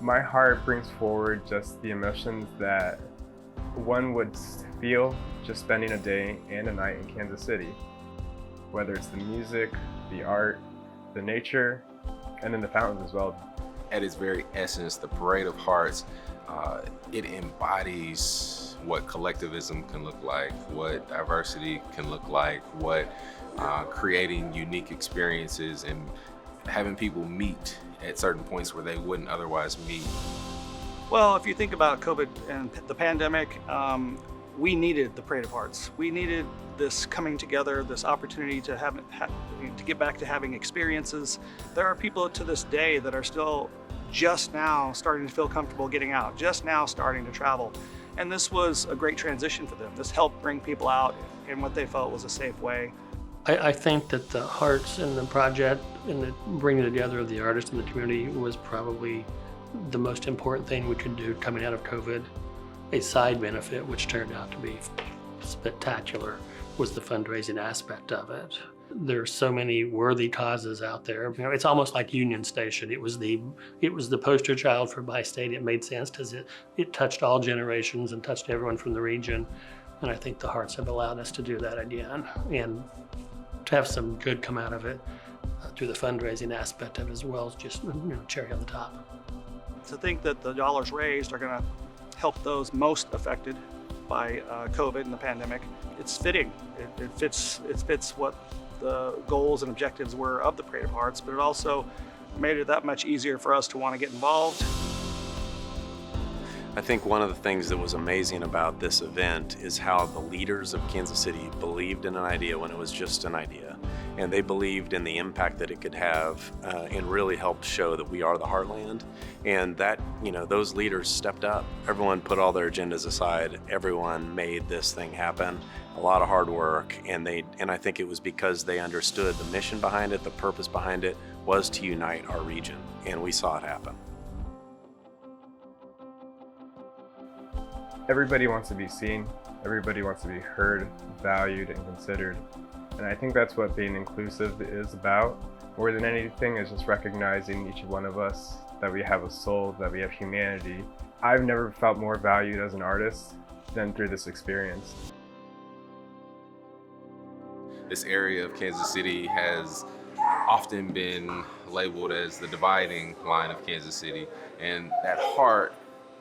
My heart brings forward just the emotions that one would feel just spending a day and a night in Kansas City. Whether it's the music, the art, the nature, and then the fountains as well. At its very essence, the Parade of Hearts, it embodies what collectivism can look like, what diversity can look like, what creating unique experiences and having people meet at certain points where they wouldn't otherwise meet. Well, if you think about COVID and the pandemic, we needed the Parade of Hearts. We needed this coming together, this opportunity to to get back to having experiences. There are people to this day that are still just now starting to feel comfortable getting out, just now starting to travel. And this was a great transition for them. This helped bring people out in what they felt was a safe way. I think that the hearts in the project and the bringing together of the artists in the community was probably the most important thing we could do coming out of COVID. A side benefit, which turned out to be spectacular, was the fundraising aspect of it. There are so many worthy causes out there. You know, it's almost like Union Station. It was the poster child for Bi-State. It made sense because it touched all generations and touched everyone from the region. And I think the Hearts have allowed us to do that again and to have some good come out of it through the fundraising aspect of it, as well as just cherry on the top. To think that the dollars raised are going to help those most affected by COVID and the pandemic, it's fitting. It fits what the goals and objectives were of the Parade of Hearts, but it also made it that much easier for us to want to get involved. I think one of the things that was amazing about this event is how the leaders of Kansas City believed in an idea when it was just an idea. And they believed in the impact that it could have and really helped show that we are the heartland. And that, those leaders stepped up. Everyone put all their agendas aside. Everyone made this thing happen. A lot of hard work. And I think it was because they understood the mission behind it, the purpose behind it was to unite our region. And we saw it happen. Everybody wants to be seen, everybody wants to be heard, valued, and considered. And I think that's what being inclusive is about. More than anything is just recognizing each one of us, that we have a soul, that we have humanity. I've never felt more valued as an artist than through this experience. This area of Kansas City has often been labeled as the dividing line of Kansas City, and that heart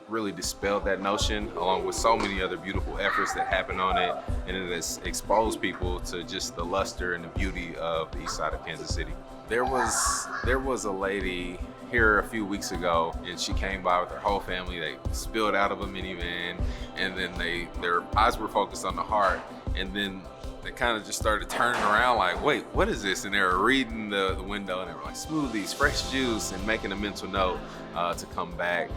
really dispelled that notion, along with so many other beautiful efforts that happened on it, and it has exposed people to just the luster and the beauty of the east side of Kansas City. There was a lady here a few weeks ago, and she came by with her whole family. They spilled out of a minivan, and then their eyes were focused on the heart, and then they kind of just started turning around like, wait, what is this? And they were reading the window, and they were like, smoothies, fresh juice, and making a mental note to come back.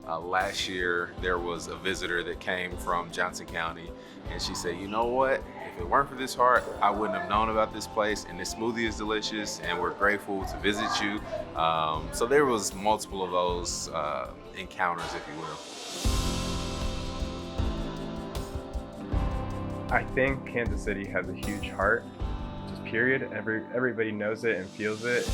Last year, there was a visitor that came from Johnson County, and she said, you know what? If it weren't for this heart, I wouldn't have known about this place, and this smoothie is delicious, and we're grateful to visit you. So there was multiple of those encounters, if you will. I think Kansas City has a huge heart, just period. Everybody knows it and feels it.